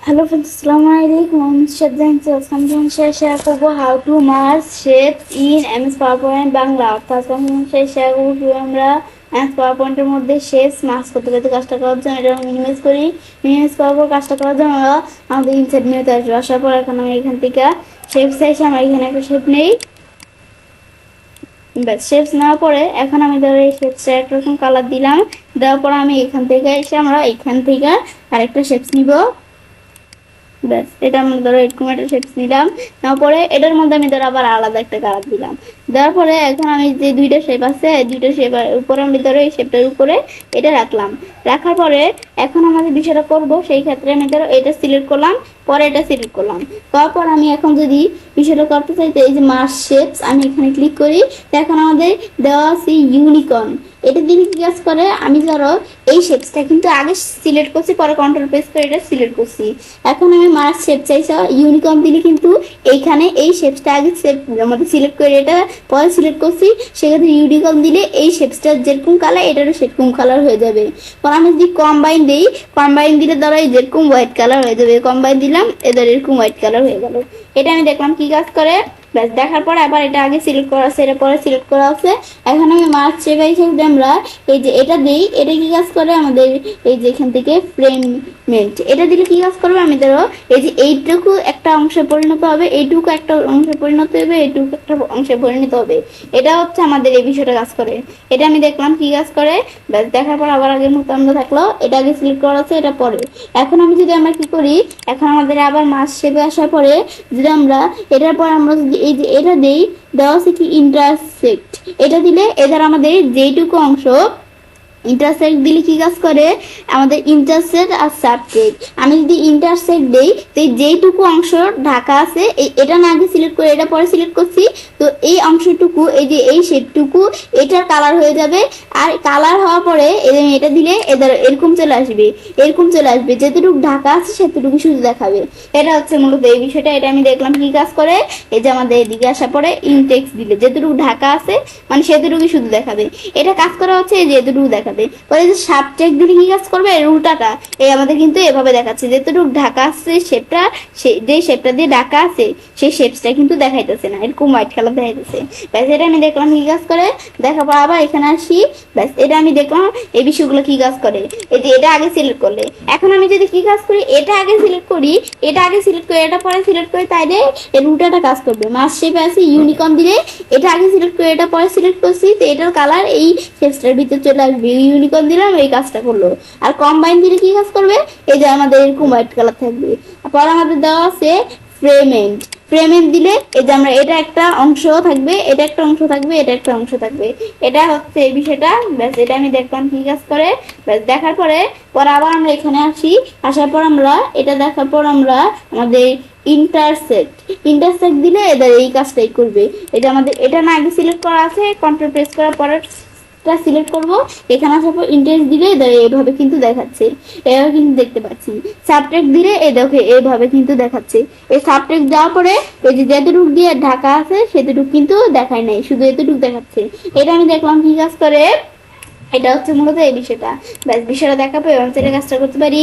Hello friends, Assalamualaikum. I'm Shadjan. I'm share করব how to merge shapes in MS PowerPoint Bangla. অর্থাৎ আমি share করব আমরা MS PowerPoint এর মধ্যে shapes মার্জ করতে পারি। কাজটা করার জন্য এটা মিনিমাইজ করি। মিনিমাইজ করার পর কাজটা করার জন্য আমাদের ইনসার্ট মেনুতে আসবে। আসার পর এখন আমি এখান থেকে shapes এসে আমরা এখানে একটা শেপ নেই। ব্যাস শেপস নেওয়ার পরে এখন আমি ধরো এই শেপসটা একরকম কালার দিলাম। দেওয়ার পর আমি এখান থেকে এসে আমরা এখান থেকে আরেকটা শেপস নিব। ব্যাস এটা আমি ধরো এরকম একটা শেপস নিলাম। তারপরে এটার মধ্যে আমি ধরো আবার আলাদা একটা কালার দিলাম। দেওয়ার পরে এখন আমি যে দুইটা শেপ আছে দুইটা শেপ উপরে আমি ধরো এই শেপটার উপরে এটা রাখলাম। রাখার পরে এখন আমাদের বিষয়টা করব, সেই ক্ষেত্রে আমি ধরো এটা সিলেক্ট করলাম, পরে এটা সিলেক্ট করলাম। তারপর আমি এখন যদি বিষয়টা করতে চাই তো এই যে মার্জ শেপস আমি এখানে ক্লিক করি। তো এখন আমাদের দেওয়া আছে ইউনিকর্ন। এটা দিলে কি কাজ করে, আমি ধরো এই শেপসটা কিন্তু আগে সিলেক্ট করছি, পরে কন্ট্রোল প্রেস করে এটা সিলেক্ট করছি। এখন আমি মার্জ শেপ চাইছি, ইউনিকর্ন দিলে কিন্তু এইখানে এই শেপসটা আগে আমাদের সিলেক্ট করে এটা পরে সিলেক্ট করছি, সেক্ষেত্রে ইউনিকর্ন দিলে এই শেপসটা যেরকম কালার এটারও সেরকম কালার হয়ে যাবে। পরে আমি যদি কম্বাইন দিই, কম্বাইন দিলে ধরো এই যেরকম হোয়াইট কালার হয়ে যাবে। কম্বাইন দিলাম এদের এরকম হোয়াইট কালার হয়ে গেল। এটা আমি দেখলাম কি কাজ করে। ব্যাস দেখার পর আবার এটা আগে সিলেক্ট করা আছে, এটা পরে সিলেক্ট করা আছে। এখন আমি মার্জ শেপ হিসেবে আমরা এই যে এটা দিই, এটা কি কাজ করে আমাদের এই যে এখান থেকে ফ্রেমমেন্ট এটা দিলে কি কাজ করবে, আমি ধরো এই যে এইটুকু একটা অংশে পরিণত হবে, এইটুকু একটা অংশে পরিণত হবে, এইটুকু একটা অংশে পরিণত হবে। এটা হচ্ছে আমাদের এই বিষয়টা কাজ করে। এটা আমি দেখলাম কি কাজ করে। ব্যাস দেখার পর আবার আগের মতো আমরা থাকলো, এটা আগে সিলেক্ট করা আছে, এটা পরে। এখন আমি যদি আমরা কি করি, এখন আমাদের আবার মার্জ শেপে আসার পরে যদি আমরা এটার পর আমরা যদি এই যে এটা দেই, দেওয়া আছে কি ইন্টারসেক্ট, এটা দিলে এদের আমাদের যেইটুকু অংশ ইন্টারসেক্ট দিলে কি কাজ করে, আমাদের ইন্টারসেক্ট আর সাবজেক্ট আমি যদি ইন্টারসেক্ট দেই তো যেইটুকু অংশ ঢাকা আছে এটা না আগে সিলেক্ট করে এটা পরে সিলেক্ট করছি, তো এই অংশটুকু এই যে এই শেপটুকু এটার কালার হয়ে যাবে। আর কালার হওয়ার পরে এটা দিলে এদের এরকম চলে আসবে, এরকম চলে আসবে, যেটুকু ঢাকা আছে সেটুকু শুধু দেখাবে। এটা হচ্ছে মূলত এই বিষয়টা। এটা আমি দেখলাম কি কাজ করে, এই যে আমাদের এদিকে আসার পরে ইনটেক্স দিলে যেটুকু ঢাকা আছে মানে সেটুকুই শুধু দেখাবে। এটা কাজ করা হচ্ছে এই যে এতটুকু দেখাবে। পরে যে সাবজেক্ট দিলে কি কাজ করবে, উল্টাটা এই আমাদের কিন্তু এভাবে দেখাচ্ছে, যেটুকু ঢাকা আছে শেপটা যে শেপটা দিয়ে ঢাকা আছে সেই শেপসটা কিন্তু দেখাইতেছে না, এরকম হোয়াইট কালার দেখাইতেছে। ব্যাস এটা আমি দেখলাম কি কাজ করে। দেখার পর আবার এখানে আসি। ব্যাস এটা আমি দেখলাম এই বিষয়গুলো কি কাজ করে। এই যে এটা আগে সিলেক্ট করলে, এখন আমি যদি কি কাজ করি, এটা আগে সিলেক্ট করি, এটা আগে সিলেক্ট করি, এটা পরে সিলেক্ট করি, তাইলে এর উল্টাটা কাজ করবে। মার্জ শেপে আছে ইউনিকর্ন দিলে এটা আগে সিলেক্ট করে এটা পরে সিলেক্ট করছি, তো এটার কালার এই শেপসটার ভিতরে চলে আসবে। ইউনিকর্ন দিলাম এই কাজটা করলো। আর কম্বাইন দিলে কি কাজ করবে, এই যে আমাদের এরকম হোয়াইট কালার থাকবে। পরে আমাদের দেওয়া আছে ফ্রেমেন্ট। ফ্রেমেন্ট দিলে এই যে আমরা এটা একটা অংশ থাকবে, এটা একটা অংশ থাকবে, এটা একটা অংশ থাকবে। এটা হচ্ছে এই বিষয়টা। ব্যাস এটা আমি দেখলাম কি কাজ করে। ব্যাস দেখার পরে আবার আমরা এখানে আসি। আসার পর আমরা এটা দেখার পর আমরা আমাদের ইন্টারসেক্ট দিলে এদের এই কাজটাই করবে। এটা আমাদের এটা না আগে সিলেক্ট করা আছে, কন্ট্রোল প্রেস করার পরে সিলেক্ট করব, এখানে আসার পর ইন্টারেস্ট দিলে এইভাবে কিন্তু দেখাচ্ছে, এভাবে কিন্তু দেখতে পাচ্ছি। সাবটেক্ট দিলে এই দেখো এইভাবে কিন্তু দেখাচ্ছে। এই সাবটেক্ট যাওয়ার পরে এই যে যেটুকু দিয়ে ঢাকা আছে সেটুকু কিন্তু দেখায় নাই, শুধু এতটুকু দেখাচ্ছে। এটা আমি দেখলাম কি কাজ করে। এটা হচ্ছে মূলত এই বিষয়টা। ব্যাস বিষয়টা দেখাবো এবং সেটা কাজটা করতে পারি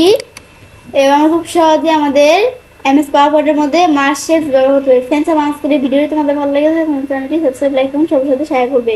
এবং খুব সহজে আমাদের এমএস পাওয়ারপয়েন্টের মধ্যে মার্জ শেপস ব্যবহার করতে পারি। ফ্রেন্ডস, আমার আজকের ভিডিওটি তোমাদের ভালো লেগেছে চ্যানেলটি সাবস্ক্রাইব, লাইক এবং সবার সাথে শেয়ার করবে।